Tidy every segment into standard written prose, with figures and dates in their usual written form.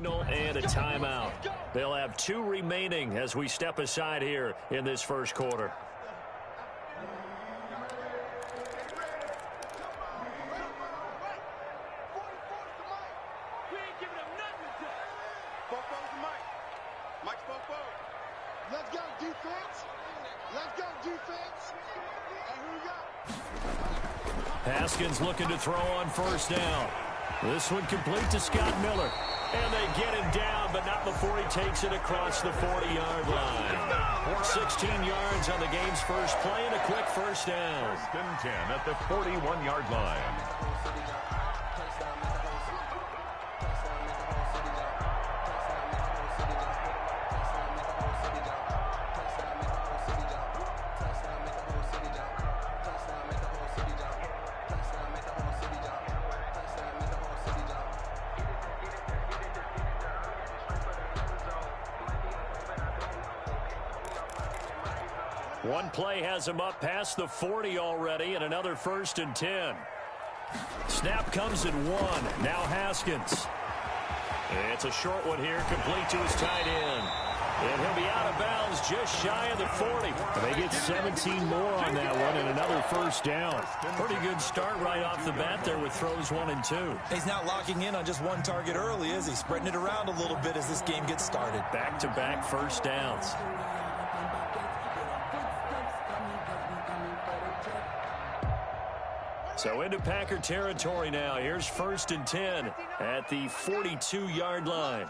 signal and a timeout. They'll have 2 remaining as we step aside here in this first quarter. Let's go, defense. Let's go, defense. And here we go. Haskins looking to throw on first down. This one complete to Scott Miller. And they get him down, but not before he takes it across the 40-yard line. 16 yards on the game's first play and a quick first down. First and 10 at the 41-yard line. One play has him up past the 40 already, and another first and 10. Snap comes in 1. Now Haskins. It's a short one here, complete to his tight end. And he'll be out of bounds just shy of the 40. They get 17 more on that one and another first down. Pretty good start right off the bat there with throws 1 and 2. He's not locking in on just one target early, is he? Spreading it around a little bit as this game gets started. Back-to-back first downs. So into Packer territory now. Here's first and 10 at the 42-yard line.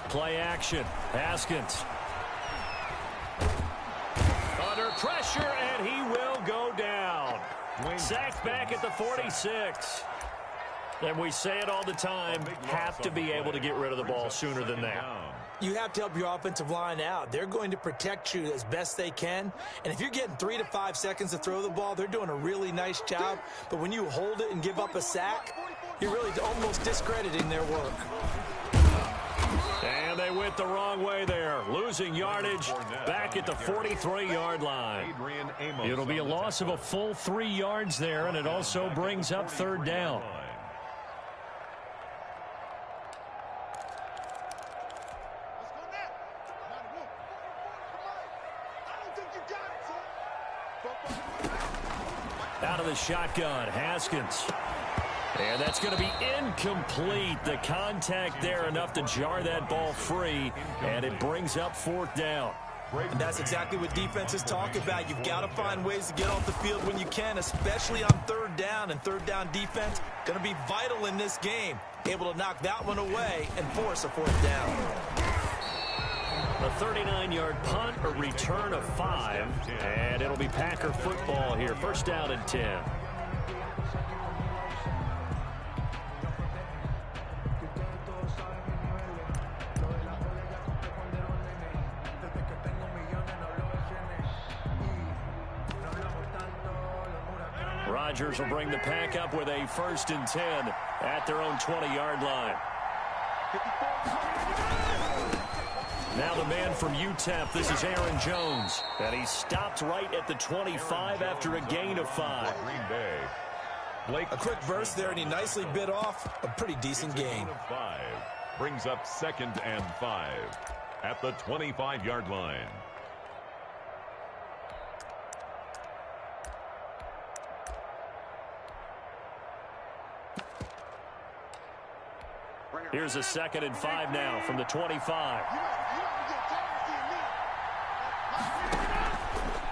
Play action. Haskins. Under pressure, and he will go down. Sacked back at the 46. And we say it all the time, have to be able to get rid of the ball sooner than that. You have to help your offensive line out. They're going to protect you as best they can. And if you're getting 3 to 5 seconds to throw the ball, they're doing a really nice job. But when you hold it and give up a sack, you're really almost discrediting their work. And they went the wrong way there. Losing yardage back at the 43-yard line. It'll be a loss of a full 3 yards there, and it also brings up third down. Out of the shotgun, Haskins. And that's going to be incomplete. The contact there enough to jar that ball free, and it brings up fourth down. And that's exactly what defenses talk about. You've got to find ways to get off the field when you can, especially on third down. And third down defense going to be vital in this game. Able to knock that one away and force a fourth down. A 39-yard punt, a return of 5, and it'll be Packer football here. First down and 10. Rodgers will bring the Pack up with a first and 10 at their own 20-yard line. Now the man from UTEP, this is Aaron Jones. And he stopped right at the 25 after a gain of 5. A quick burst there, and he nicely bit off a pretty decent gain. 5 brings up second and 5 at the 25-yard line. Here's a second and 5 now from the 25.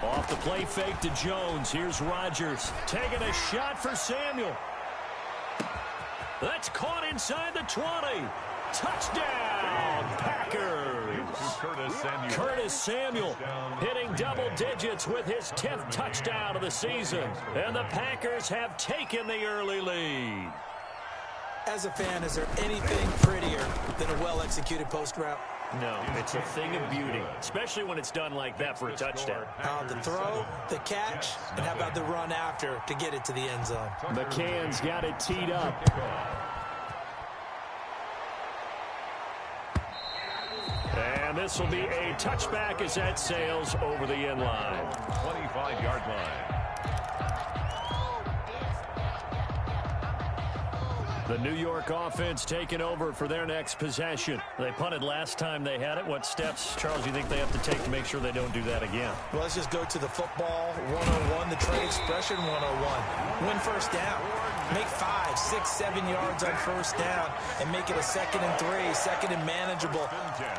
Off the play fake to Jones. Here's Rodgers taking a shot for Samuel. That's caught inside the 20. Touchdown, Packers. Curtis Samuel hitting double digits with his 10th touchdown of the season. And the Packers have taken the early lead. As a fan, is there anything prettier than a well-executed post route? No, it's a thing of beauty, especially when it's done like that for a touchdown. The throw, the catch, and how about the run after to get it to the end zone? McCann's got it teed up. And this will be a touchback as that sails over the end line. 25-yard line. The New York offense taking over for their next possession. They punted last time they had it. What steps, Charles, do you think they have to take to make sure they don't do that again? Well, let's just go to the football 101, the trade expression 101. Win first down. Make 5, 6, 7 yards on first down and make it a 2nd and 3, 2nd and manageable.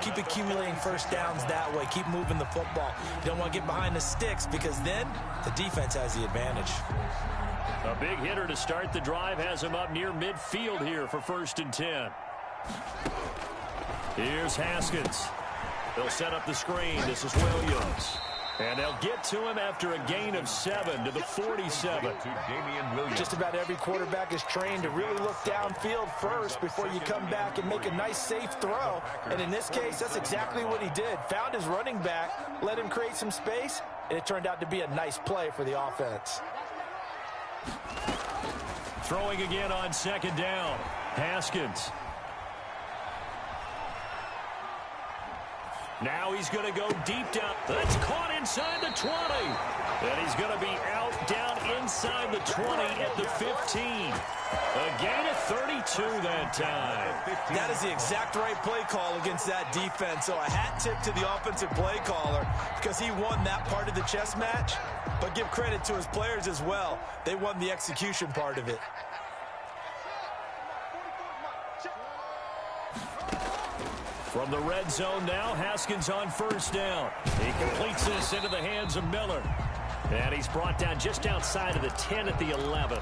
Keep accumulating first downs that way. Keep moving the football. You don't want to get behind the sticks because then the defense has the advantage. A big hitter to start the drive has him up near midfield here for 1st and 10. Here's Haskins. They'll set up the screen. This is Williams. And they'll get to him after a gain of 7 to the 47. Just about every quarterback is trained to really look downfield first before you come back and make a nice, safe throw. And in this case, that's exactly what he did. Found his running back, let him create some space, and it turned out to be a nice play for the offense. Throwing again on 2nd down. Haskins. Now he's going to go deep down. That's caught inside the 20. And he's going to be out down inside the 20 at the 15. A gain of 32 that time. That is the exact right play call against that defense. So a hat tip to the offensive play caller because he won that part of the chess match. But give credit to his players as well. They won the execution part of it. From the red zone now, Haskins on 1st down. He completes this into the hands of Miller. And he's brought down just outside of the 10 at the 11.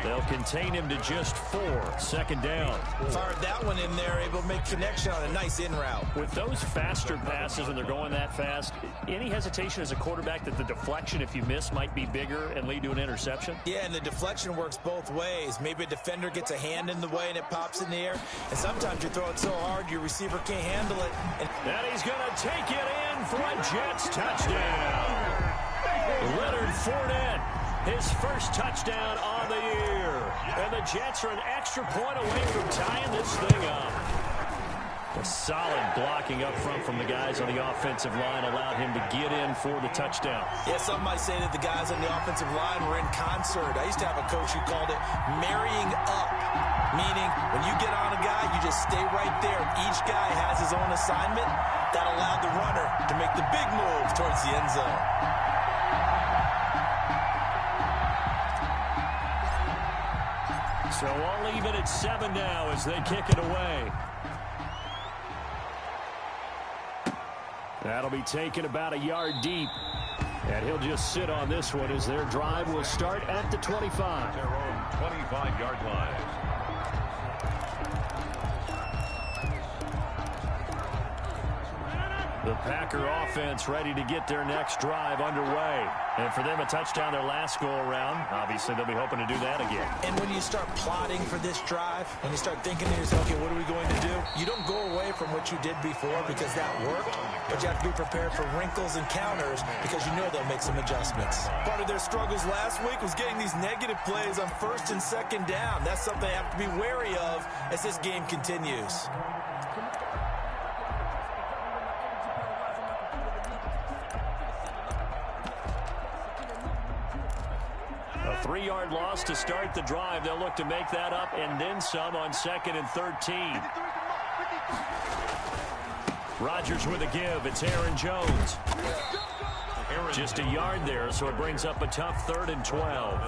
They'll contain him to just 4. 2nd down. Fired that one in there, able to make connection on a nice in route. With those faster passes when they're going that fast, any hesitation as a quarterback that the deflection, if you miss, might be bigger and lead to an interception? Yeah, and the deflection works both ways. Maybe a defender gets a hand in the way and it pops in the air. And sometimes you throw it so hard your receiver can't handle it. And he's going to take it in for a Jets touchdown. Leonard Fournette, his first touchdown on the year. And the Jets are an extra point away from tying this thing up. A solid blocking up front from the guys on the offensive line allowed him to get in for the touchdown. Yeah, some might say that the guys on the offensive line were in concert. I used to have a coach who called it marrying up, meaning when you get on a guy, you just stay right there. Each guy has his own assignment. That allowed the runner to make the big move towards the end zone. So I'll leave it at 7 now as they kick it away. That'll be taken about a yard deep. And he'll just sit on this one as their drive will start at the 25. Their own 25-yard line. The Packer offense ready to get their next drive underway. And for them, a touchdown their last go-around. Obviously, they'll be hoping to do that again. And when you start plotting for this drive, when you start thinking to yourself, okay, what are we going to do? You don't go away from what you did before because that worked, but you have to be prepared for wrinkles and counters because you know they'll make some adjustments. Part of their struggles last week was getting these negative plays on 1st and 2nd down. That's something they have to be wary of as this game continues. A 3-yard loss to start the drive. They'll look to make that up and then some on 2nd and 13. Rodgers with a give. It's Aaron Jones. Just a yard there, so it brings up a tough 3rd and 12.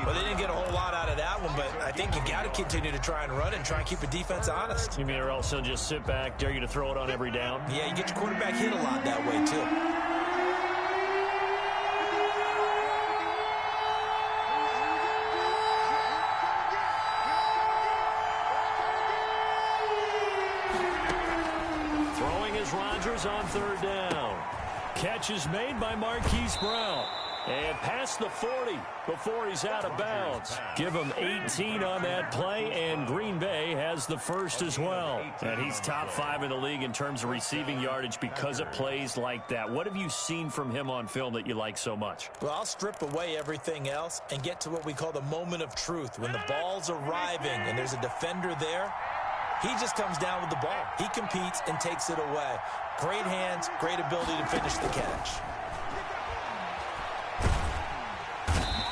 Well, they didn't get a whole lot out of that one, but I think you got to continue to try and run and try and keep the defense honest. You mean or else they'll just sit back, dare you to throw it on every down? Yeah, you get your quarterback hit a lot that way, too. Rodgers on 3rd down. Catch is made by Marquise Brown. And past the 40 before he's out of bounds. Give him 18 on that play, and Green Bay has the first as well. And he's top 5 in the league in terms of receiving yardage because of plays like that. What have you seen from him on film that you like so much? Well, I'll strip away everything else and get to what we call the moment of truth. When the ball's arriving and there's a defender there, he just comes down with the ball. He competes and takes it away. Great hands, great ability to finish the catch.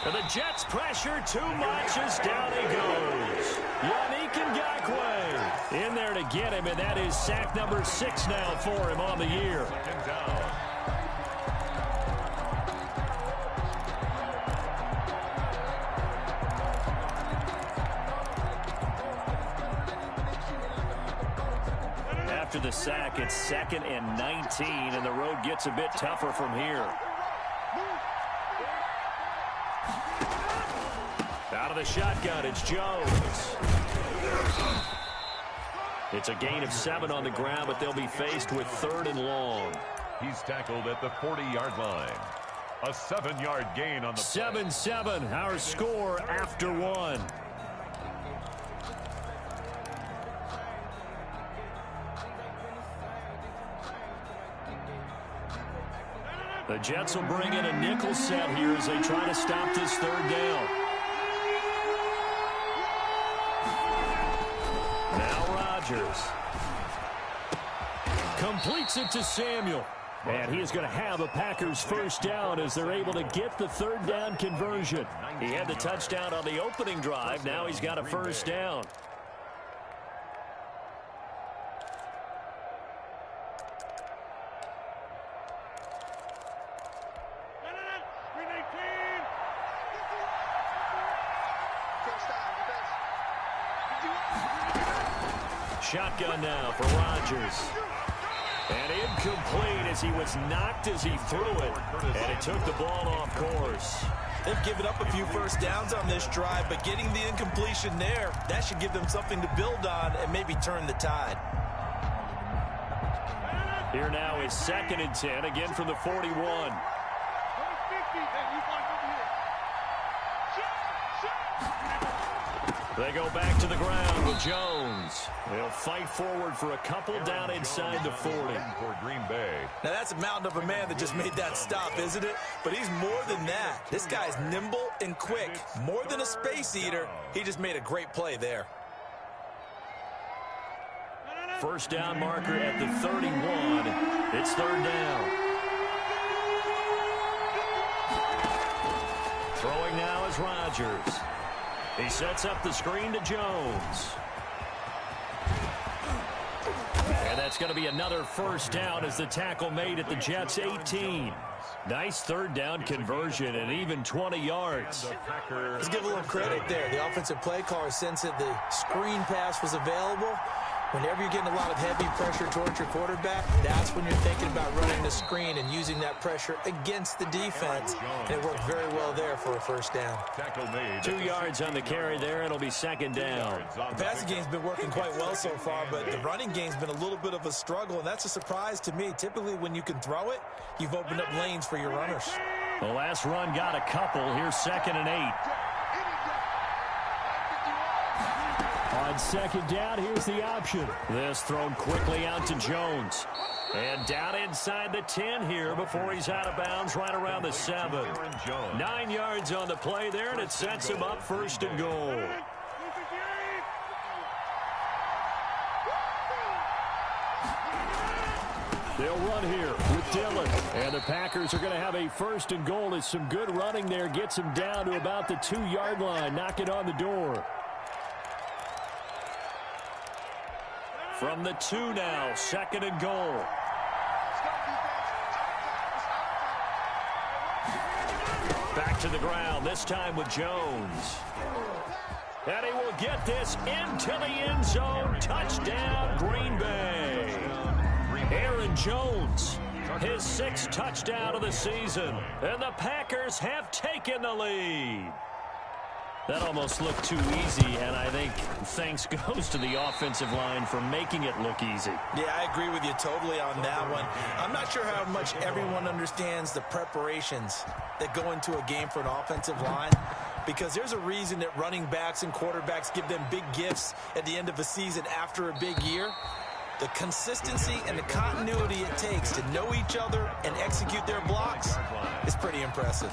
And the Jets pressure too much as down he goes. Yannick in there to get him, and that is sack number 6 now for him on the year. Second down. After the sack, it's 2nd and 19, and the road gets a bit tougher from here. Out of the shotgun, it's Jones. It's a gain of 7 on the ground, but they'll be faced with 3rd and long. He's tackled at the 40-yard line. A 7-yard gain on the 7-7, our score after 1. The Jets will bring in a nickel set here as they try to stop this 3rd down. Now Rodgers completes it to Samuel. And he is going to have a Packers first down as they're able to get the 3rd down conversion. He had the touchdown on the opening drive. Now he's got a first down. Shotgun now for Rodgers. And incomplete as he was knocked as he threw it. And it took the ball off course. They've given up a few first downs on this drive, but getting the incompletion there, that should give them something to build on and maybe turn the tide. Here now is 2nd and 10, again from the 41. They go back to the ground with Jones. They'll fight forward for a couple down inside the 40. For Green Bay. Now that's a mountain of a man that just made that stop, isn't it? But he's more than that. This guy's nimble and quick. More than a space eater. He just made a great play there. First down marker at the 31. It's 3rd down. Throwing now is Rodgers. He sets up the screen to Jones. And that's going to be another first down as the tackle made at the Jets' 18. Nice 3rd down conversion and even 20 yards. Let's give a little credit there. The offensive play caller sensed that the screen pass was available. Whenever you're getting a lot of heavy pressure towards your quarterback, that's when you're thinking about running the screen and using that pressure against the defense. And it worked very well there for a first down. 2 yards on the carry there. It'll be 2nd down. The passing game's been working quite well so far, but the running game's been a little bit of a struggle, and that's a surprise to me. Typically, when you can throw it, you've opened up lanes for your runners. The last run got a couple. Here's 2nd and 8. On 2nd down, here's the option. This thrown quickly out to Jones. And down inside the 10 here before he's out of bounds right around the 7. 9 yards on the play there, and it sets him up 1st and goal. They'll run here with Dillon. And the Packers are going to have a 1st and goal as some good running there gets him down to about the 2-yard line, knocking on the door. From the 2 now, 2nd and goal. Back to the ground, this time with Jones. And he will get this into the end zone. Touchdown, Green Bay. Aaron Jones, his 6th touchdown of the season. And the Packers have taken the lead. That almost looked too easy, and I think thanks goes to the offensive line for making it look easy. Yeah, I agree with you totally on that one. I'm not sure how much everyone understands the preparations that go into a game for an offensive line, because there's a reason that running backs and quarterbacks give them big gifts at the end of a season after a big year. The consistency and the continuity it takes to know each other and execute their blocks is pretty impressive.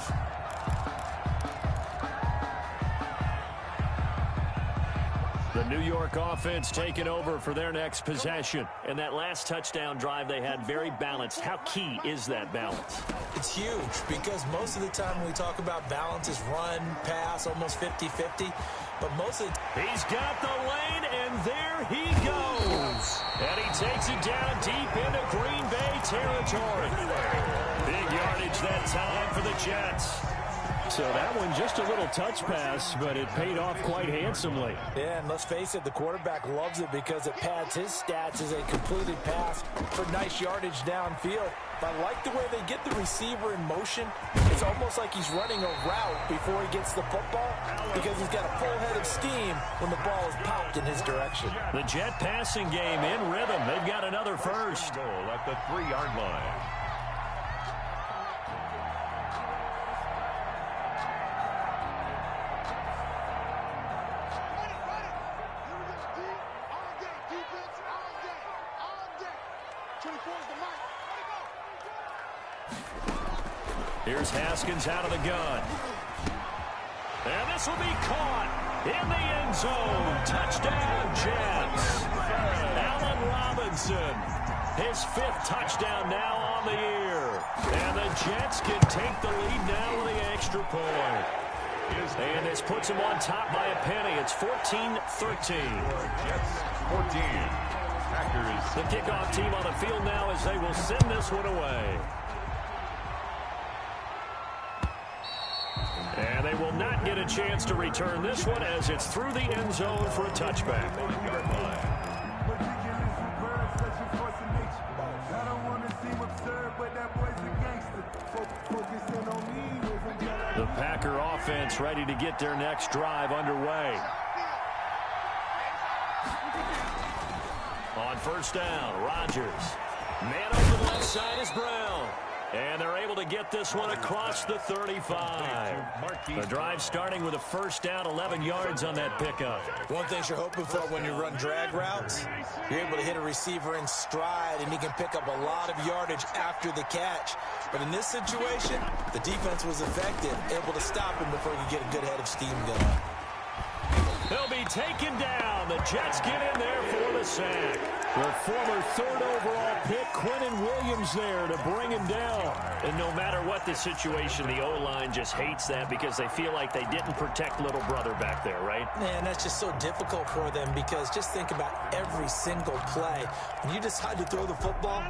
The New York offense taking over for their next possession. And that last touchdown drive they had very balanced. How key is that balance? It's huge because most of the time when we talk about balance is run, pass, almost 50-50. But most of the he's got the lane, and there he goes. takes it down deep into Green Bay territory. Big yardage that time for the Jets. So that one just a little touch pass, but it paid off quite handsomely. Yeah, and let's face it, the quarterback loves it because it pads his stats as a completed pass for nice yardage downfield. But I like the way they get the receiver in motion. It's almost like he's running a route before he gets the football because he's got a full head of steam when the ball is popped in his direction. The Jet passing game in rhythm. They've got another first. Goal at the 3-yard line. Here's Haskins out of the gun. And this will be caught in the end zone. Touchdown, Jets. Allen Robinson, his 5th touchdown now on the year. And the Jets can take the lead now with the extra point. And this puts them on top by a penny. It's 14-13. Jets 14. Packers. The kickoff team on the field now as they will send this one away. And they will not get a chance to return this one as it's through the end zone for a touchback. The Packer offense ready to get their next drive underway. On first down, Rodgers. Man over the left side is Brown. And they're able to get this one across the 35. The drive starting with a first down, 11 yards on that pickup. One thing you're hoping for when you run drag routes, you're able to hit a receiver in stride, and he can pick up a lot of yardage after the catch. But in this situation, the defense was effective, able to stop him before he could get a good head of steam going. He'll be taken down. The Jets get in there for the sack. The former 3rd overall pick, Quinnen Williams, there to bring him down. And no matter what the situation, the O-line just hates that because they feel like they didn't protect little brother back there, right? Man, that's just so difficult for them because just think about every single play. When you decide to throw the football,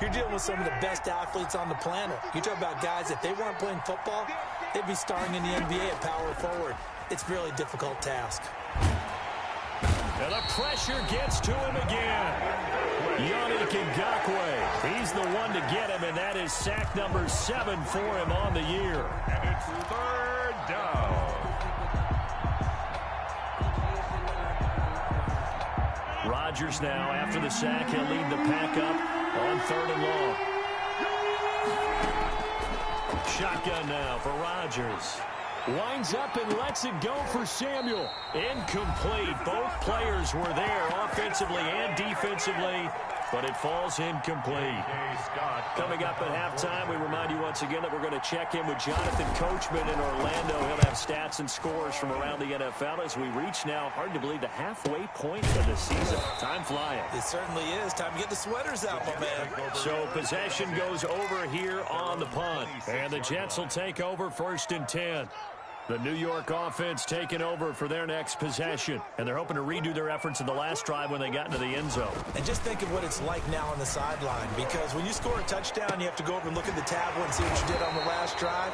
you're dealing with some of the best athletes on the planet. You talk about guys, if they weren't playing football, they'd be starring in the NBA at power forward. It's a really difficult task. And the pressure gets to him again. Yannick Ngakoue, he's the one to get him, and that is sack number 7 for him on the year. And it's 3rd down. Rodgers now, after the sack, he'll lead the pack up on 3rd and long. Shotgun now for Rodgers. Winds up and lets it go for Samuel. Incomplete. Both players were there offensively and defensively, but it falls incomplete. Coming up at halftime, we remind you once again that we're going to check in with Jonathan Coachman in Orlando. He'll have stats and scores from around the NFL as we reach now, hard to believe, the halfway point of the season. Time flying. It certainly is. Time to get the sweaters out, my man. So possession goes over here on the punt, and the Jets will take over 1st and 10. The New York offense taking over for their next possession, and they're hoping to redo their efforts in the last drive when they got into the end zone. And just think of what it's like now on the sideline, because when you score a touchdown, you have to go over and look at the tablet and see what you did on the last drive.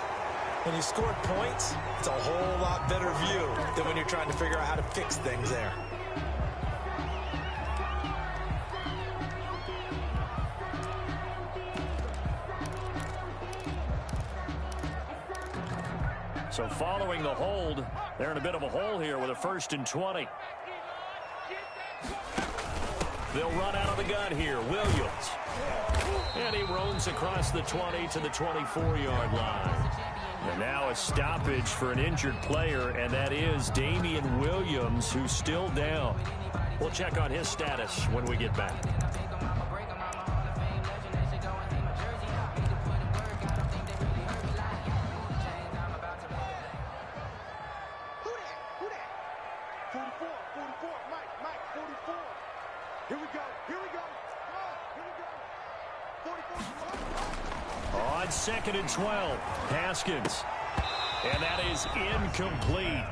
When you score points, it's a whole lot better view than when you're trying to figure out how to fix things there. So following the hold, they're in a bit of a hole here with a 1st and 20. They'll run out of the gun here. Williams. And he roams across the 20 to the 24-yard line. And now a stoppage for an injured player, and that is Damian Williams, who's still down. We'll check on his status when we get back. On 2nd and 12, Haskins. And that is incomplete.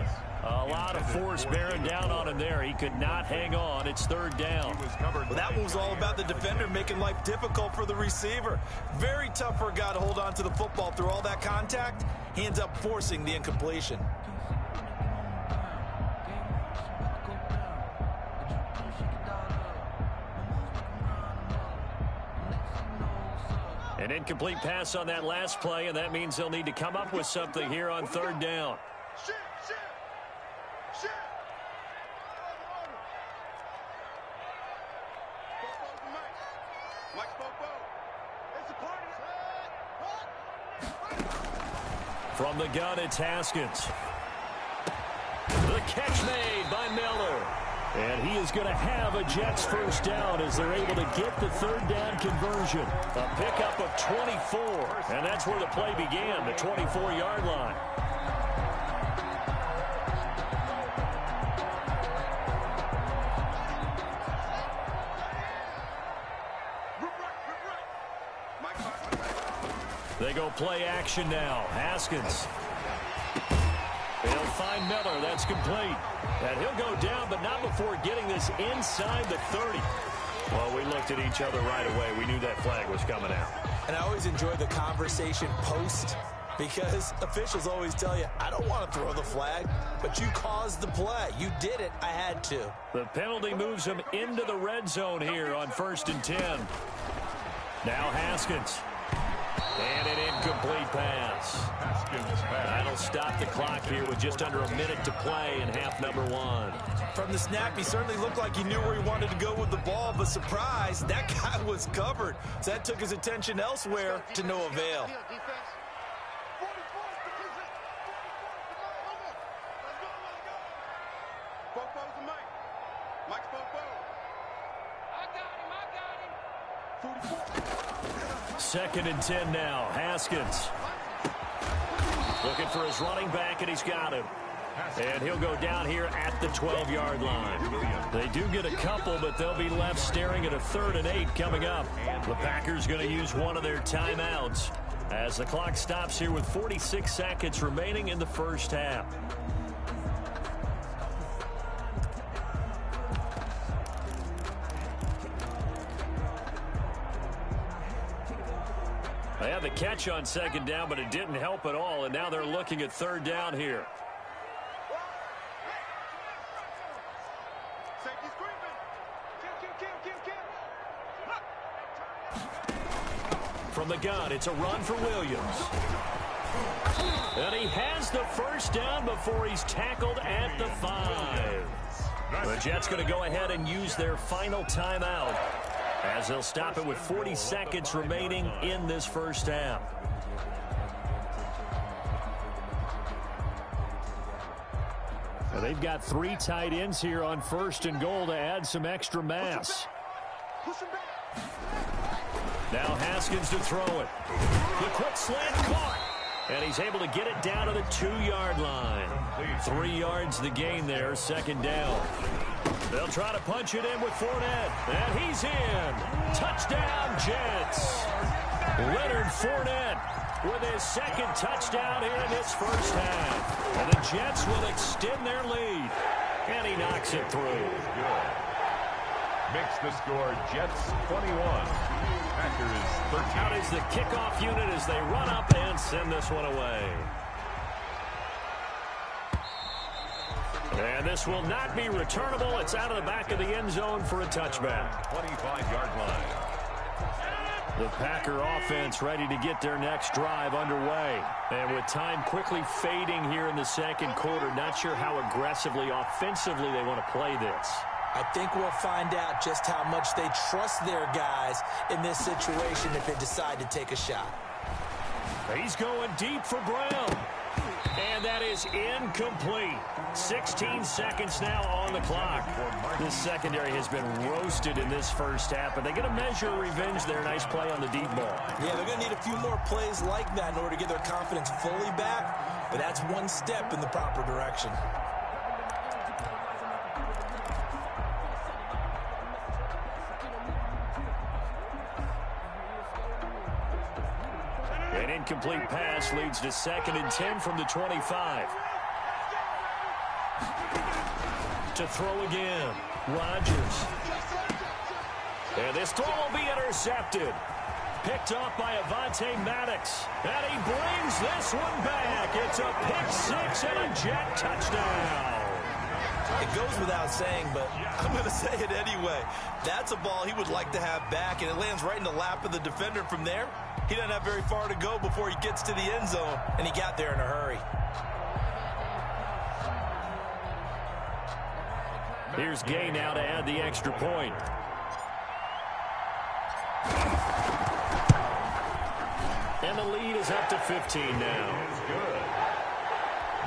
A lot of force bearing down on him there. He could not hang on. It's third down. Well, that one was all about the defender making life difficult for the receiver. Very tough for a guy to hold on to the football through all that contact. He ends up forcing the incompletion. An incomplete pass on that last play, and that means they'll need to come up with something here on third down. From the gun, it's Haskins. The catch made by Miller. And he is going to have a Jets first down as they're able to get the third down conversion. A pickup of 24, and that's where the play began, the 24-yard line. They go play action now. Haskins. They'll find Miller. That's complete. And he'll go down, but not before getting this inside the 30. Well, we looked at each other right away. We knew that flag was coming out. And I always enjoy the conversation post because officials always tell you, I don't want to throw the flag, but you caused the play. You did it. I had to. The penalty moves him into the red zone here on 1st and 10. Now Haskins. And an incomplete pass. That'll stop the clock here with just under a minute to play in half number 1. From the snap, he certainly looked like he knew where he wanted to go with the ball, but surprise, that guy was covered. So that took his attention elsewhere to no avail. Second and 10 now. Haskins looking for his running back, and he's got him. And he'll go down here at the 12-yard line. They do get a couple, but they'll be left staring at a 3rd and 8 coming up. The Packers going to use one of their timeouts as the clock stops here with 46 seconds remaining in the first half. They had the catch on second down, but it didn't help at all, and now they're looking at third down here. From the gun, it's a run for Williams. And he has the first down before he's tackled at the 5. The Jets going to go ahead and use their final timeout as they'll stop it with 40 seconds remaining in this first half. Well, they've got 3 tight ends here on 1st and goal to add some extra mass. Now Haskins to throw it. The quick slant caught. And he's able to get it down to the 2-yard line. 3 yards the gain there, second down. They'll try to punch it in with Fournette. And he's in. Touchdown, Jets. Leonard Fournette with his second touchdown here in this first half. And the Jets will extend their lead. And he knocks it through. Makes the score Jets 21. Packers 13. Out is the kickoff unit as they run up and send this one away. And this will not be returnable. It's out of the back of the end zone for a touchback. 25-yard line. The Packer offense ready to get their next drive underway. And with time quickly fading here in the second quarter, not sure how aggressively, offensively they want to play this. I think we'll find out just how much they trust their guys in this situation if they decide to take a shot. He's going deep for Brown. And that is incomplete. 16 seconds now on the clock. This secondary has been roasted in this first half, but they get a measure of revenge there. Nice play on the deep ball. Yeah, they're going to need a few more plays like that in order to get their confidence fully back, but that's one step in the proper direction. An incomplete pass leads to 2nd and 10 from the 25. to throw again. Rodgers. And this throw will be intercepted. Picked off by Avonte Maddox. And he brings this one back. It's a pick six and a Jet touchdown. It goes without saying, but I'm going to say it anyway. That's a ball he would like to have back, and it lands right in the lap of the defender from there. He doesn't have very far to go before he gets to the end zone, and he got there in a hurry. Here's Gay now to add the extra point. And the lead is up to 15 now. Is good.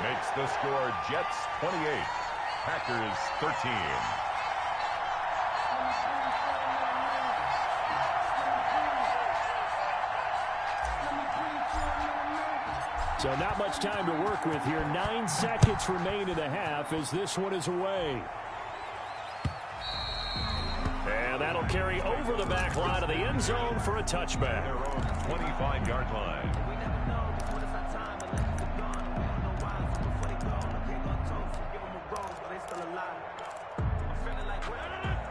Makes the score Jets 28, Packers 13. So not much time to work with here. 9 seconds remain in the half as this one is away. And that'll carry over the back line of the end zone for a touchback. Their own 25-yard line.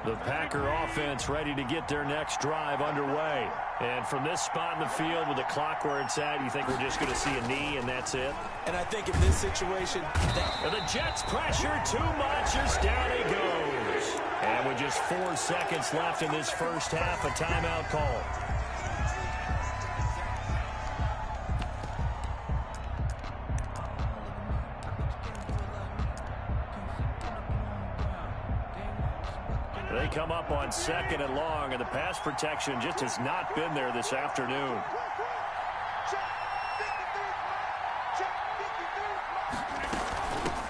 The Packer offense ready to get their next drive underway. And from this spot in the field with the clock where it's at, you think we're just going to see a knee and that's it? And I think in this situation, and the Jets pressure too much as down he goes. And with just 4 seconds left in this first half, a timeout call. They come up on 2nd and long, and the pass protection just has not been there this afternoon.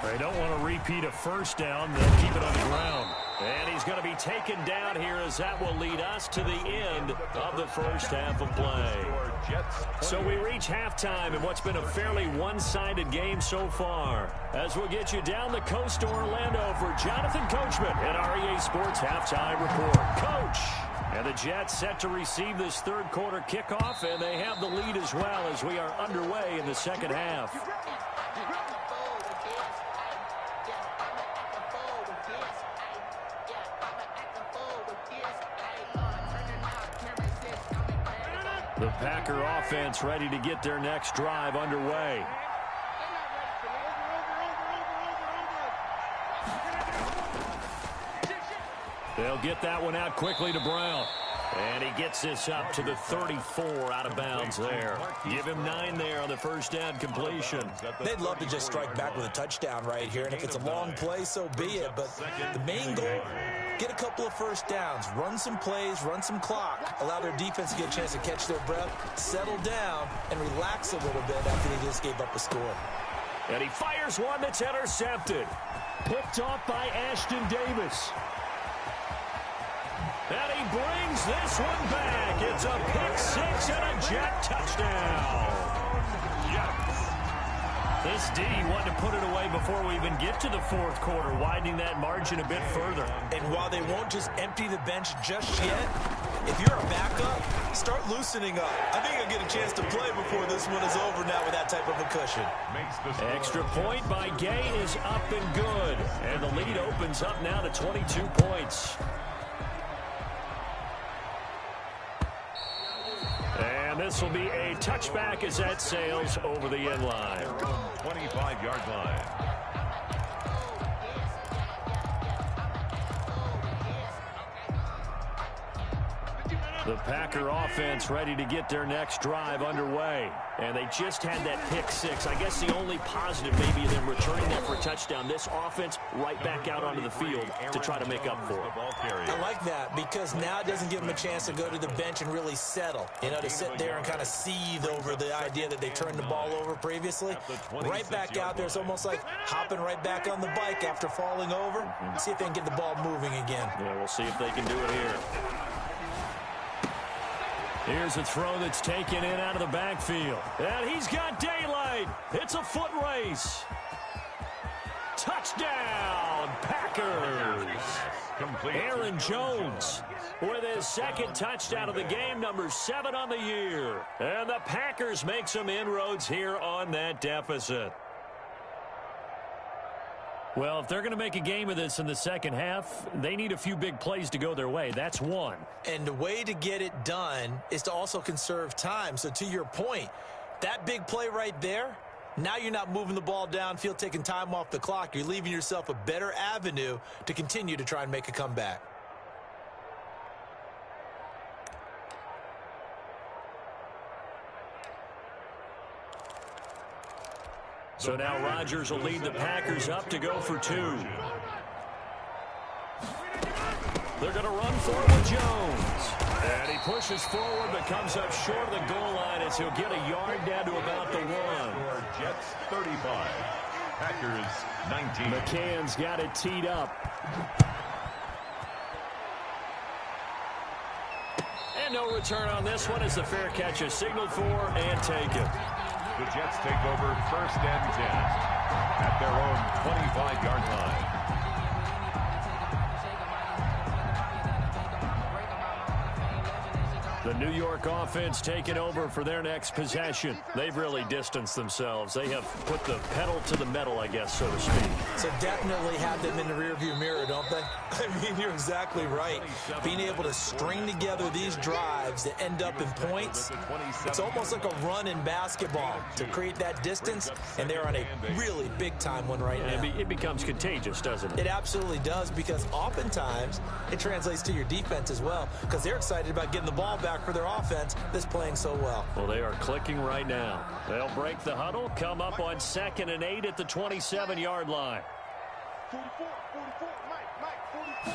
They don't want to repeat a first down. They'll keep it on the ground. And he's going to be taken down here as that will lead us to the end of the first half of play. So we reach halftime in what's been a fairly one-sided game so far. As we'll get you down the coast to Orlando for Jonathan Coachman at REA Sports Halftime Report. Coach! And the Jets set to receive this third quarter kickoff, and they have the lead as well as we are underway in the second half. The Packer offense ready to get their next drive underway. They'll get that one out quickly to Brown. And he gets this up to the 34 out of bounds there. Give him 9 there on the first down completion. They'd love to just strike back with a touchdown right here. And if it's a long play, so be it. But the main goal, get a couple of first downs, run some plays, run some clock, allow their defense to get a chance to catch their breath, settle down, and relax a little bit after they just gave up a score. And he fires one that's intercepted. Picked off by Ashton Davis. And he brings this one back. It's a pick six and a Jet touchdown. This D wanted to put it away before we even get to the fourth quarter, widening that margin a bit further. And while they won't just empty the bench just yet, if you're a backup, start loosening up. I think you'll get a chance to play before this one is over now with that type of a cushion. Extra point by Gay is up and good. And the lead opens up now to 22 points. And this will be a touchback as that sails over the end line. 25-yard line. The Packer offense ready to get their next drive underway. And they just had that pick six. I guess the only positive maybe them returning that for a touchdown. This offense right back out onto the field to try to make up for it. I like that because now it doesn't give them a chance to go to the bench and really settle. You know, to sit there and kind of seethe over the idea that they turned the ball over previously. Right back out there, it's almost like hopping right back on the bike after falling over. See if they can get the ball moving again. Yeah, we'll see if they can do it here. Here's a throw that's taken in out of the backfield. And he's got daylight. It's a foot race. Touchdown, Packers. Aaron Jones with his second touchdown of the game, number 7 on the year. And the Packers make some inroads here on that deficit. Well, if they're going to make a game of this in the second half, they need a few big plays to go their way. That's one. And the way to get it done is to also conserve time. So to your point, that big play right there, now you're not moving the ball downfield, taking time off the clock. You're leaving yourself a better avenue to continue to try and make a comeback. So now Rodgers will lead the Packers up to go for 2. They're going to run for it with Jones. And he pushes forward but comes up short of the goal line as he'll get a yard down to about the 1. Jets 35. Packers 19. McCann's got it teed up. And no return on this one as the fair catch is signaled for and taken. The Jets take over 1st and 10 at their own 25-yard line. The New York offense taking over for their next possession. They've really distanced themselves. They have put the pedal to the metal, I guess, so to speak. So definitely have them in the rearview mirror, don't they? I mean, you're exactly right. Being able to string together these drives that end up in points, it's almost like a run in basketball to create that distance, and they're on a really big-time one right now. It becomes contagious, doesn't it? It absolutely does, because oftentimes it translates to your defense as well, because they're excited about getting the ball back for their offense that's playing so well. Well, they are clicking right now. They'll break the huddle, come up on 2nd and 8 at the 27-yard line. 44, Mike, 44.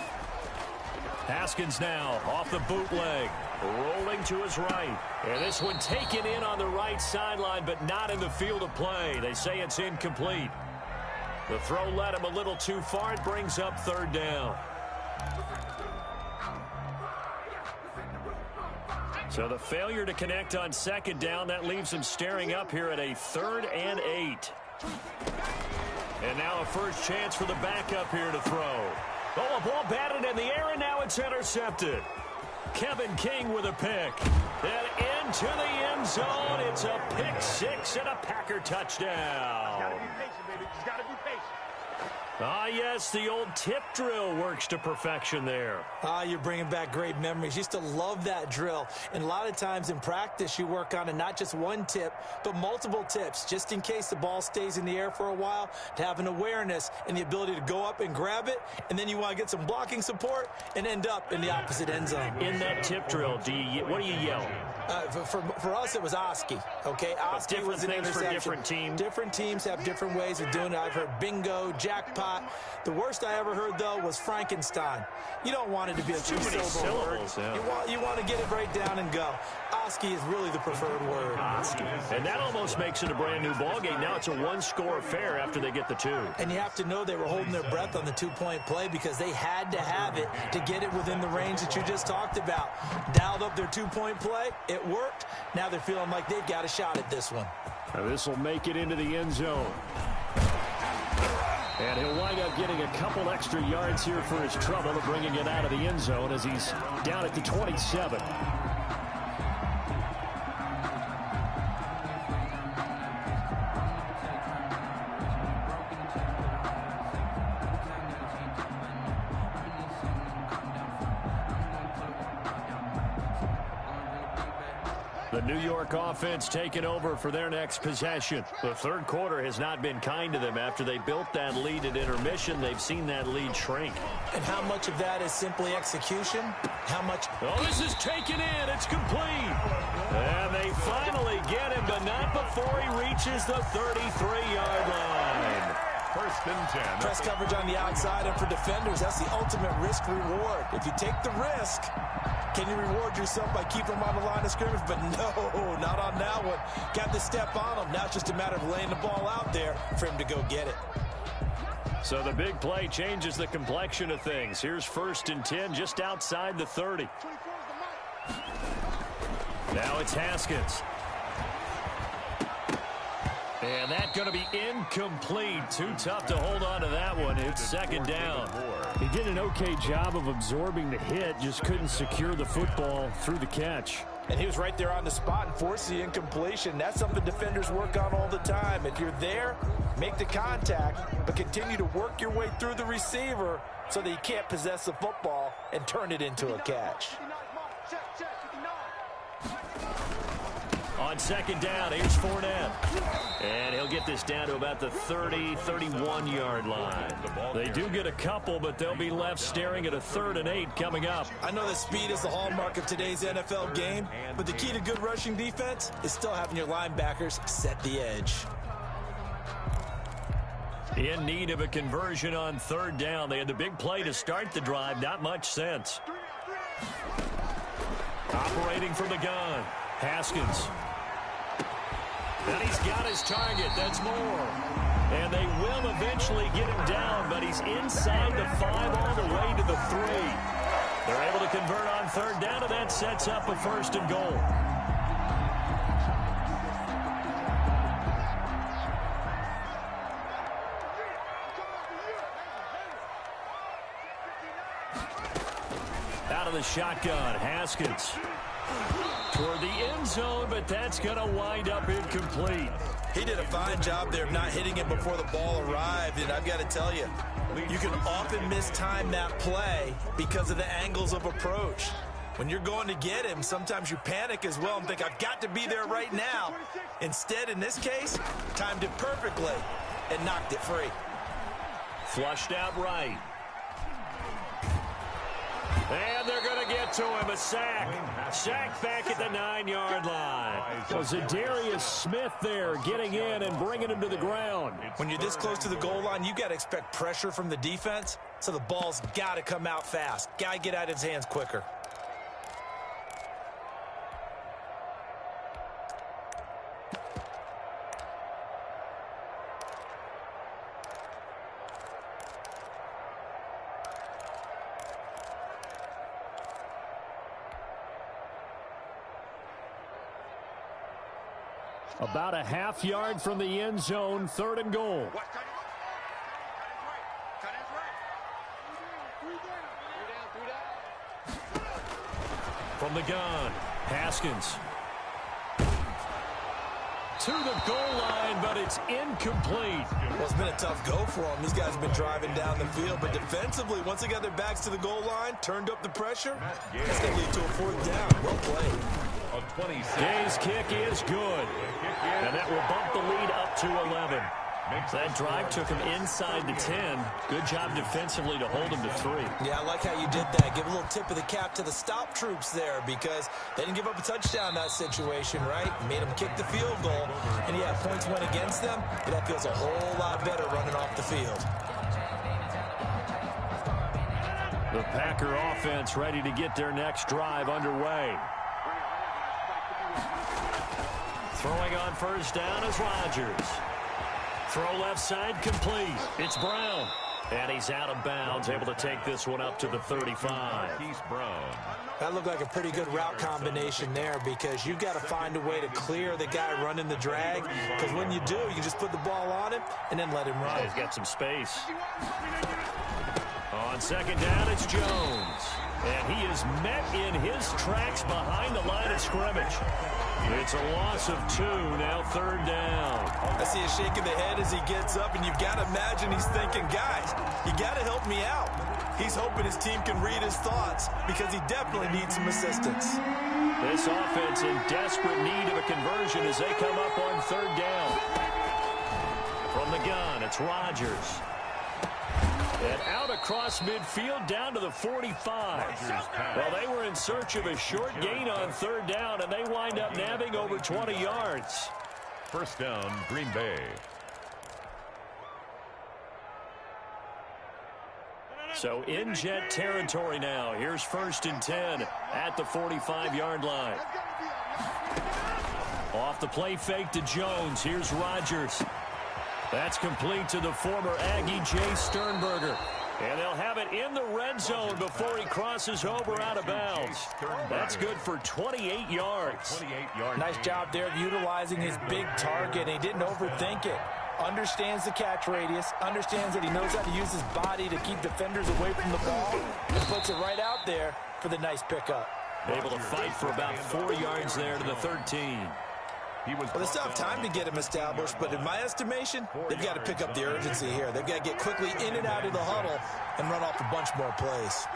Haskins now off the bootleg, rolling to his right. And this one taken in on the right sideline, but not in the field of play. They say it's incomplete. The throw led him a little too far. It brings up 3rd down. So the failure to connect on 2nd down, that leaves him staring up here at a 3rd and 8. And now a first chance for the backup here to throw. Oh, a ball batted in the air, and now it's intercepted. Kevin King with a pick. And into the end zone. It's a pick 6 and a Packer touchdown. Gotta be patient, baby. Just gotta be patient. Ah, yes, the old tip drill works to perfection there. Ah, you're bringing back great memories. Used to love that drill. And a lot of times in practice, you work on it, not just one tip, but multiple tips, just in case the ball stays in the air for a while, to have an awareness and the ability to go up and grab it, and then you want to get some blocking support and end up in the opposite end zone. In that tip drill, what do you yell? For us, it was Oski, okay? Oski was an interception. For different teams. Different teams have different ways of doing it. I've heard bingo, jackpot. The worst I ever heard, though, was Frankenstein. You don't want it to be a two-syllable word. Yeah. You want to get it right down and go. Oski is really the preferred word. Oski. And that almost makes it a brand-new ballgame. Now it's a one-score affair after they get the 2. And you have to know they were holding their breath on the 2-point play because they had to have it to get it within the range that you just talked about. Dialed up their 2-point play. It worked. Now they're feeling like they've got a shot at this one. Now this will make it into the end zone. And he'll wind up getting a couple extra yards here for his trouble of bringing it out of the end zone as he's down at the 27. The New York offense taking over for their next possession. The third quarter has not been kind to them. After they built that lead at intermission, they've seen that lead shrink. And how much of that is simply execution? How much? Oh, this is taken in. It's complete. And they finally get him, but not before he reaches the 33-yard line. 1st and 10. Press coverage on the outside, and for defenders, that's the ultimate risk-reward. If you take the risk, can you reward yourself by keeping them on the line of scrimmage? But no, not on that one. Got to step on them. Now it's just a matter of laying the ball out there for him to go get it. So the big play changes the complexion of things. Here's 1st and 10 just outside the 30. Now it's Haskins. And that's going to be incomplete. Too tough to hold on to that one. It's 2nd down. He did an okay job of absorbing the hit, just couldn't secure the football through the catch. And he was right there on the spot and forced the incompletion. That's something defenders work on all the time. If you're there, make the contact, but continue to work your way through the receiver so that you can't possess the football and turn it into a catch. On second down, here's Fournette. And he'll get this down to about the 30, 31-yard line. They do get a couple, but they'll be left staring at a 3rd and 8 coming up. I know that speed is the hallmark of today's NFL game, but the key to good rushing defense is still having your linebackers set the edge. In need of a conversion on 3rd down. They had the big play to start the drive. Not much sense. Operating from the gun, Haskins. And he's got his target. That's more. And they will eventually get him down, but he's inside the 5 all the way to the 3. They're able to convert on 3rd down, and that sets up a 1st and goal. Out of the shotgun, Haskins. Toward the end zone, but that's going to wind up incomplete. He did a fine job there of not hitting it before the ball arrived, and I've got to tell you, you can often mistime that play because of the angles of approach. When you're going to get him, sometimes you panic as well and think, I've got to be there right now. Instead, in this case, timed it perfectly and knocked it free. Flushed out right. And they're going to get to him. A sack. Sack back at the 9-yard line. So Zadarius Smith there getting in and bringing him to the ground. When you're this close to the goal line, you've got to expect pressure from the defense. So the ball's got to come out fast. Got to get out of his hands quicker. About a half yard from the end zone, 3rd and goal. From the gun, Haskins. To the goal line, but it's incomplete. Well, it's been a tough go for them. These guys have been driving down the field, but defensively, once they got their backs to the goal line, turned up the pressure, that's going to lead to a 4th down. Well played. Gay's kick is good. And that will bump the lead up to 11. That drive took him inside the 10. Good job defensively to hold him to 3. Yeah, I like how you did that. Give a little tip of the cap to the stop troops there because they didn't give up a touchdown in that situation, right? Made them kick the field goal. And, yeah, points went against them, but that feels a whole lot better running off the field. The Packer offense ready to get their next drive underway. Throwing on 1st down is Rodgers. Throw left side complete. It's Brown. And he's out of bounds, able to take this one up to the 35. He's Brown. That looked like a pretty good route combination there because you've got to find a way to clear the guy running the drag because when you do, you just put the ball on him and then let him run. He's got some space. On 2nd down, it's Jones. And he is met in his tracks behind the line of scrimmage. It's a loss of 2, now 3rd down. I see a shake of the head as he gets up, and you've got to imagine he's thinking, guys, you got to help me out. He's hoping his team can read his thoughts because he definitely needs some assistance. This offense in desperate need of a conversion as they come up on 3rd down. From the gun, it's Rodgers. And out across midfield down to the 45. Well, they were in search of a short gain on 3rd down, and they wind up nabbing over 20 yards. 1st down, Green Bay. So in Jet territory now. Here's 1st and 10 at the 45-yard line. Off the play fake to Jones. Here's Rodgers. That's complete to the former Aggie, Jay Sternberger. And they'll have it in the red zone before he crosses over out of bounds. That's good for 28 yards. Nice job there of utilizing his big target. He didn't overthink it. Understands the catch radius. Understands that he knows how to use his body to keep defenders away from the ball. And puts it right out there for the nice pickup. Able to fight for about 4 yards there to the 13. Well, they still have time to get him established, but in my estimation, they've got to pick up the urgency here. They've got to get quickly in and out of the huddle and run off a bunch more plays.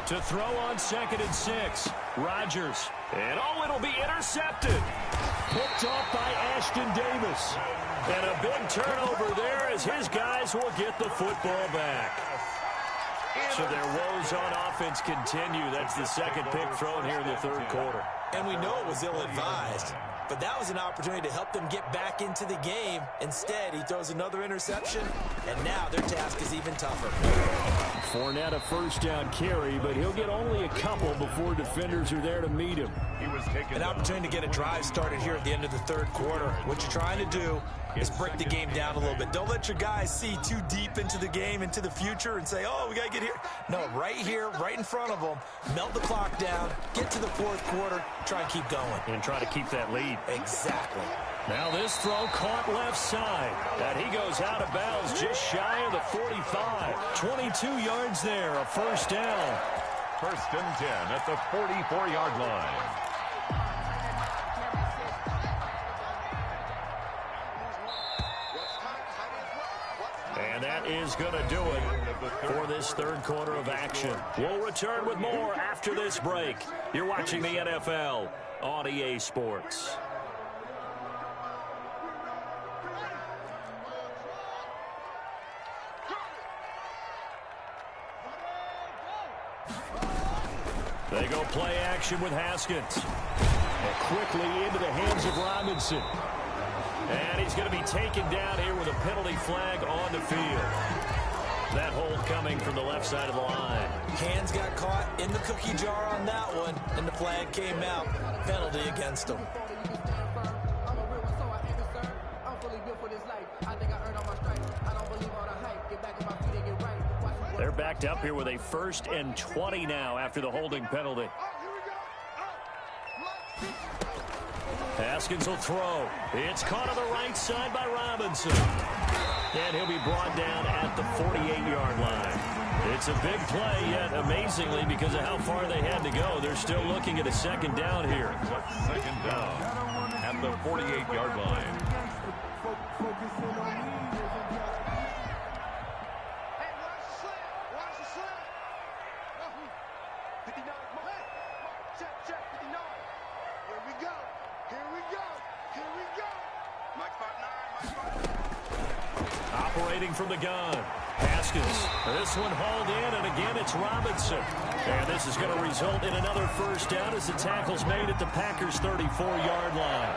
To throw on 2nd and 6. Rodgers. And it'll be intercepted. Picked off by Ashton Davis. And a big turnover there as his guys will get the football back. So their woes on offense continue. That's the second pick thrown here in the third quarter. And we know it was ill-advised, but that was an opportunity to help them get back into the game. Instead, he throws another interception, and now their task is even tougher. Fournette a first down carry, but he'll get only a couple before defenders are there to meet him. An opportunity to get a drive started here at the end of the third quarter. What you're trying to do is break the game down a little bit. Don't let your guys see too deep into the game, into the future, and say, oh, we got to get here. No, right here, right in front of them, melt the clock down, get to the fourth quarter, try and keep going. And try to keep that lead. Exactly. Now this throw caught left side. And he goes out of bounds just shy of the 45. 22 yards there, a first down. 1st and 10 at the 44-yard line. And that is going to do it for this third quarter of action. We'll return with more after this break. You're watching the NFL on EA Sports. They go play action with Haskins. And quickly into the hands of Robinson. And he's going to be taken down here with a penalty flag on the field. That hold coming from the left side of the line. Hands got caught in the cookie jar on that one, and the flag came out. Penalty against him. They're backed up here with a 1st and 20 now after the holding penalty. Haskins will throw. It's caught on the right side by Robinson. And he'll be brought down at the 48-yard line. It's a big play, yet amazingly, because of how far they had to go, they're still looking at a second down here. Second down at the 48-yard line. Operating from the gun. Haskins. This one hauled in, and again it's Robinson. And this is going to result in another first down as the tackle's made at the Packers' 34-yard line.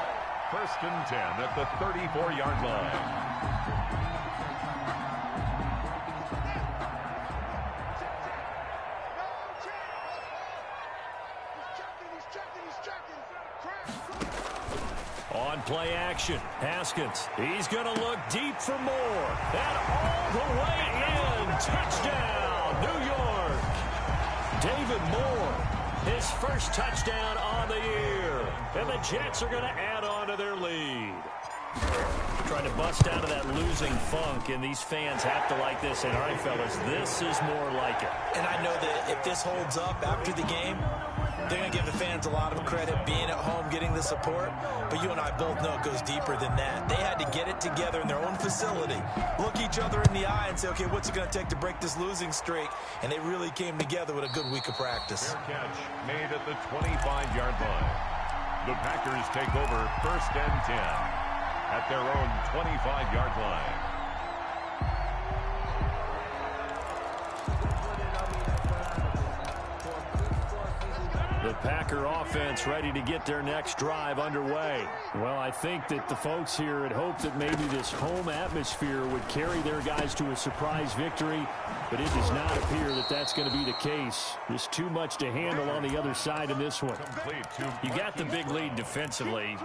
1st and 10 at the 34-yard line. On play action, Haskins. He's going to look deep for more. And all the way in. Touchdown, New York. David Moore, his first touchdown on the year. And the Jets are going to add on to their lead. Trying to bust out of that losing funk, and these fans have to like this. And all right, fellas, this is more like it. And I know that if this holds up after the game, they're going to give the fans a lot of credit being at home, getting the support. But you and I both know it goes deeper than that. They had to get it together in their own facility, look each other in the eye and say, okay, what's it going to take to break this losing streak? And they really came together with a good week of practice. Fair catch made at the 25-yard line. The Packers take over 1st and 10 at their own 25-yard line. The Packer offense ready to get their next drive underway. Well, I think that the folks here had hoped that maybe this home atmosphere would carry their guys to a surprise victory, but it does not appear that that's going to be the case. There's too much to handle on the other side in this one. You got the big lead defensively,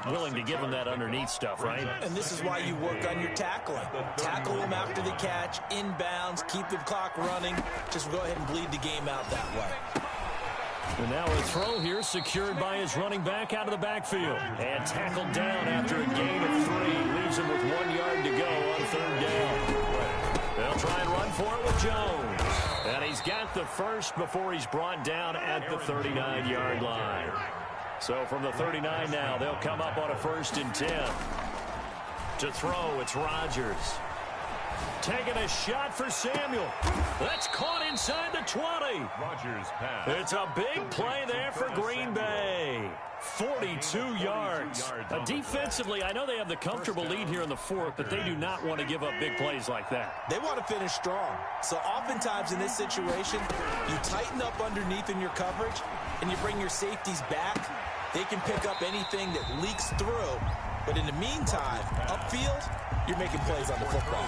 willing to give them that underneath stuff, right? And this is why you work on your tackling. Tackle them after the catch, inbounds, keep the clock running. Just go ahead and bleed the game out that way. And now a throw here secured by his running back out of the backfield. And tackled down after a gain of 3. Leaves him with 1 yard to go on 3rd down. Well, They'll try and run for it with Jones. And he's got the first before he's brought down at the 39-yard line. So from the 39 now, they'll come up on a 1st and 10. To throw, it's Rodgers. Taking a shot for Samuel. That's caught inside the 20. Rodgers pass. It's a big play there for Green Bay. 42 yards. Defensively, I know they have the comfortable lead here in the 4th, but they do not want to give up big plays like that. They want to finish strong. So oftentimes in this situation, you tighten up underneath in your coverage, and you bring your safeties back. They can pick up anything that leaks through. But in the meantime, upfield, you're making plays on the football.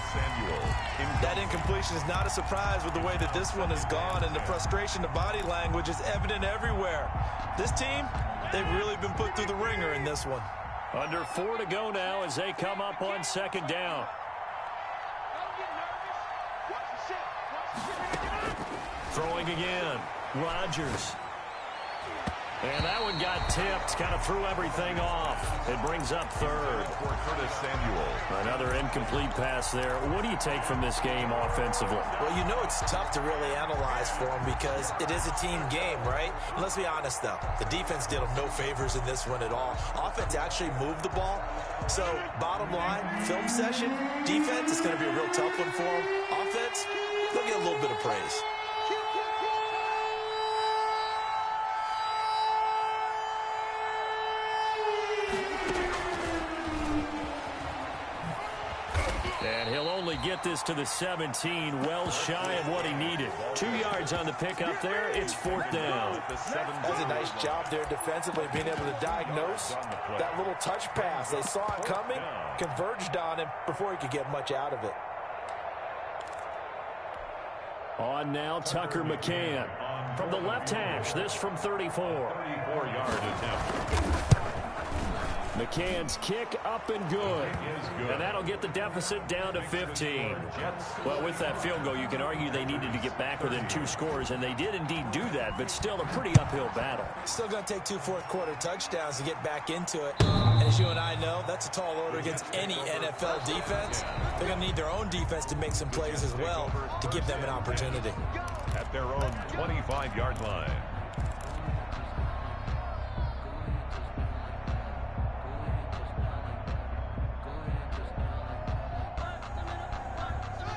That incompletion is not a surprise with the way that this one has gone, and the frustration, the body language is evident everywhere. This team, they've really been put through the ringer in this one. Under 4 to go now as they come up on 2nd down. Throwing again. Rodgers. And that one got tipped, kind of threw everything off. It brings up 3rd. Another incomplete pass there. What do you take from this game offensively? Well, you know it's tough to really analyze for them because it is a team game, right? And let's be honest, though. The defense did them no favors in this one at all. Offense actually moved the ball. So, bottom line, film session, defense is going to be a real tough one for them. Offense, they'll get a little bit of praise. And he'll only get this to the 17, well shy of what he needed. 2 yards on the pickup there. It's 4th down. That's a nice job there defensively, being able to diagnose that little touch pass. They saw it coming, converged on him before he could get much out of it. On now, Tucker McCann. From the left hash, this from 34. 34-yard attempt. McCann's kick up and good. And that'll get the deficit down to 15. Well, with that field goal, you can argue they needed to get back within 2 scores, and they did indeed do that, but still a pretty uphill battle. Still going to take 2 fourth-quarter touchdowns to get back into it. And as you and I know, that's a tall order against any NFL defense. They're going to need their own defense to make some plays as well to give them an opportunity. At their own 25-yard line.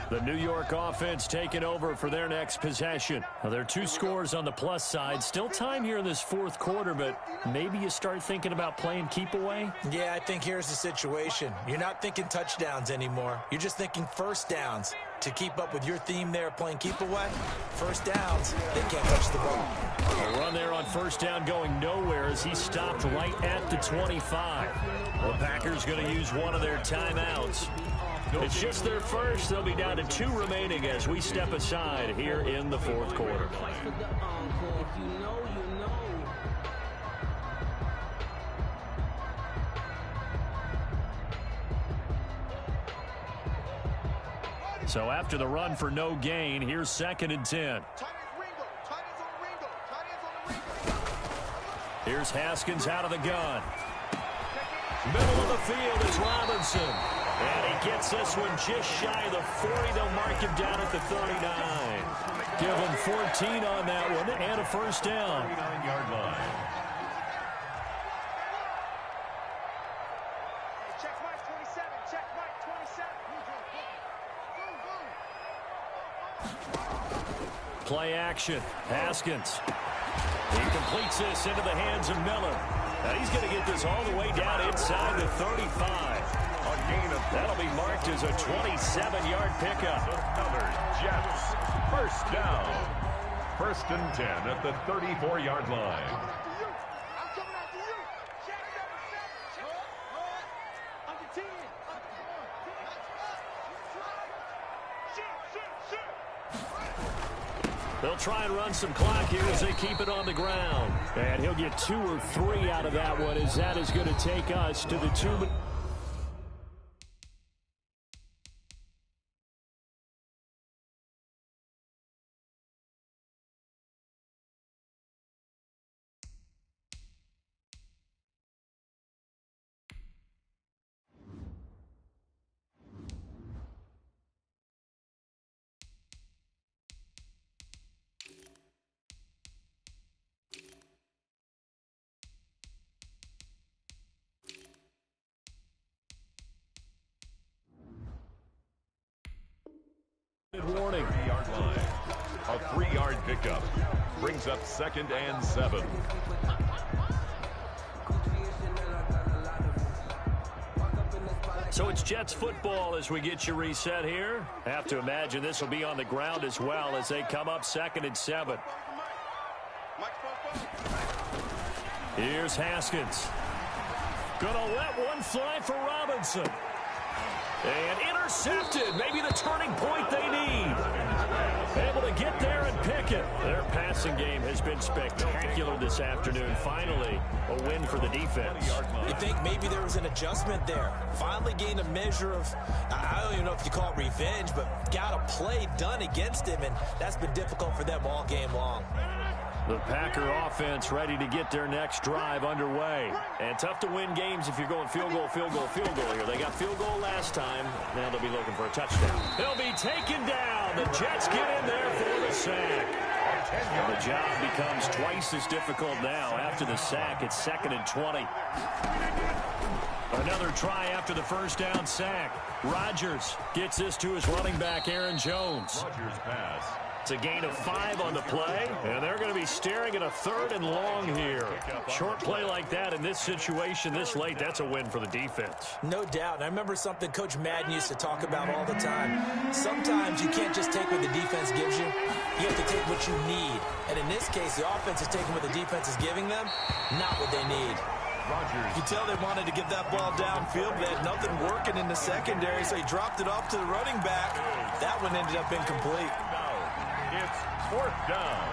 The New York offense taking over for their next possession. Now, there are 2 scores on the plus side. Still time here in this 4th quarter, but maybe you start thinking about playing keep away? Yeah, I think here's the situation. You're not thinking touchdowns anymore. You're just thinking first downs. To keep up with your theme there, playing keep away, first downs, they can't touch the ball. A run there on 1st down going nowhere as he stopped right at the 25. The Packers going to use one of their timeouts. It's just their first. They'll be down to 2 remaining as we step aside here in the 4th quarter. So after the run for no gain, here's 2nd and 10. Here's Haskins out of the gun. Middle of the field is Robinson. And he gets this one just shy of the 40. They'll mark him down at the 39. Give him 14 on that one and a 1st down. 39-yard line. Check Mike 27. Check Mike 27. Play action. Haskins. He completes this into the hands of Miller. Now he's going to get this all the way down inside the 35. That'll be marked as a 27-yard pickup. Another Jets. 1st down. 1st and 10 at the 34-yard line. I'm coming after you. Check 7-7. Under 10. Shoot. They'll try and run some clock here as they keep it on the ground. And he'll get 2 or 3 out of that one as that is going to take us to the 2-minute. brings up 2nd and 7. So it's Jets football as we get you reset here. Have to imagine this will be on the ground as well as they come up 2nd and 7. Here's Haskins. Gonna let one fly for Robinson. And intercepted. Maybe the turning point they need. Able to get there and pick it. Their passing game has been spectacular this afternoon. Finally, a win for the defense. You think maybe there was an adjustment there. Finally gained a measure of, I don't even know if you call it revenge, but got a play done against him, and that's been difficult for them all game long. The Packer offense ready to get their next drive underway. And tough to win games if you're going field goal, field goal, field goal here. They got field goal last time. Now they'll be looking for a touchdown. He'll be taken down. The Jets get in there for the sack. And the job becomes twice as difficult now after the sack. It's 2nd and 20. Another try after the first down sack. Rodgers gets this to his running back, Aaron Jones. Rodgers pass. It's a gain of 5 on the play, and they're going to be staring at a 3rd and long here. Short play like that in this situation this late, that's a win for the defense. No doubt. And I remember something Coach Madden used to talk about all the time. Sometimes you can't just take what the defense gives you. You have to take what you need. And in this case, the offense is taking what the defense is giving them, not what they need. Rodgers. You tell they wanted to get that ball downfield, but they had nothing working in the secondary, so he dropped it off to the running back. That one ended up incomplete. It's 4th down.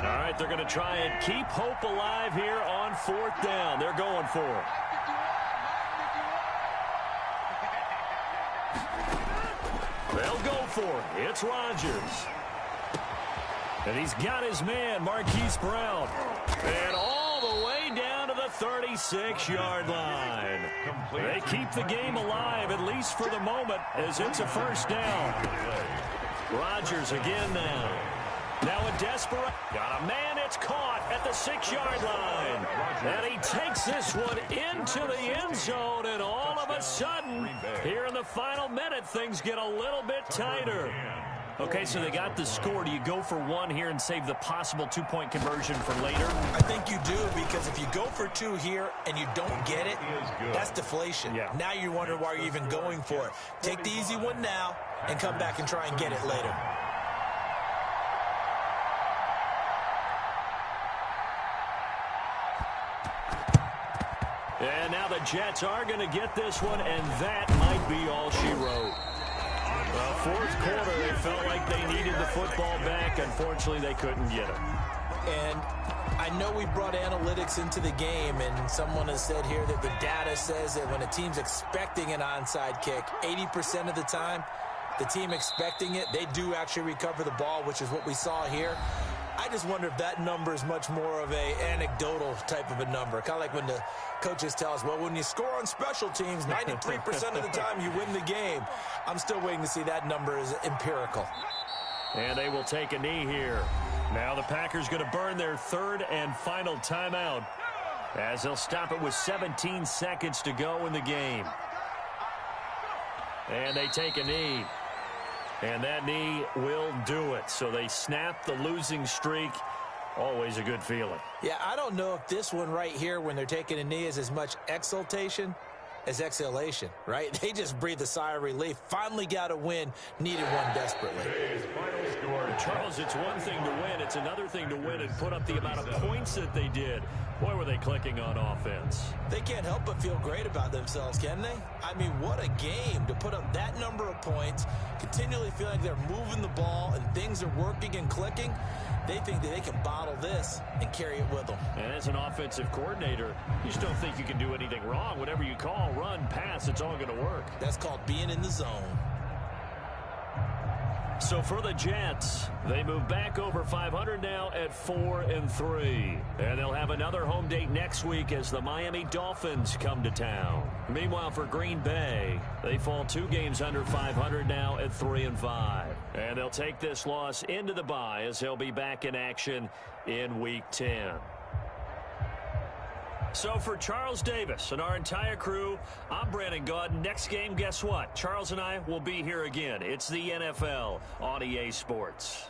All right, they're going to try and keep hope alive here on 4th down. They're going for it. They'll go for it. It's Rodgers. And he's got his man, Marquise Brown. And all the way down to the 36-yard line. They keep the game alive, at least for the moment, as it's a 1st down. Rodgers again now. Now a desperate. Got a man, it's caught at the 6-yard line. And he takes this one into the end zone, and all of a sudden, here in the final minute, things get a little bit tighter. Okay, so they got the score. Do you go for one here and save the possible 2-point conversion for later? I think you do, because if you go for 2 here and you don't get it, that's deflation. Yeah. Now you wonder why you're even going for it. Take the easy one now and come back and try and get it later. And now the Jets are going to get this one, and that might be all she wrote. Well, 4th quarter, they felt like they needed the football back. Unfortunately, they couldn't get it. And I know we brought analytics into the game, and someone has said here that the data says that when a team's expecting an onside kick, 80% of the time, the team expecting it, they do actually recover the ball, which is what we saw here. I just wonder if that number is much more of a anecdotal type of a number. Kind of like when the coaches tell us, well, when you score on special teams, 93% of the time you win the game. I'm still waiting to see that number is empirical. And they will take a knee here. Now the Packers going to burn their 3rd and final timeout, as they'll stop it with 17 seconds to go in the game. And they take a knee. And that knee will do it. So they snap the losing streak. Always a good feeling. Yeah, I don't know if this one right here, when they're taking a knee, is as much exultation as exhalation, right? They just breathe a sigh of relief. Finally got a win. Needed one desperately. Charles, it's one thing to win. It's another thing to win and put up the amount of points that they did. Boy, were they clicking on offense. They can't help but feel great about themselves, can they? I mean, what a game to put up that number of points, continually feeling like they're moving the ball and things are working and clicking. They think that they can bottle this and carry it with them. And as an offensive coordinator, you just don't think you can do anything wrong. Whatever you call, run, pass, it's all going to work. That's called being in the zone. So for the Jets, they move back over 500 now at 4-3. And they'll have another home date next week as the Miami Dolphins come to town. Meanwhile, for Green Bay, they fall 2 games under 500 now at 3-5. And they'll take this loss into the bye as they'll be back in action in Week 10. So for Charles Davis and our entire crew, I'm Brandon Gaudin. Next game, guess what? Charles and I will be here again. It's the NFL on EA Sports.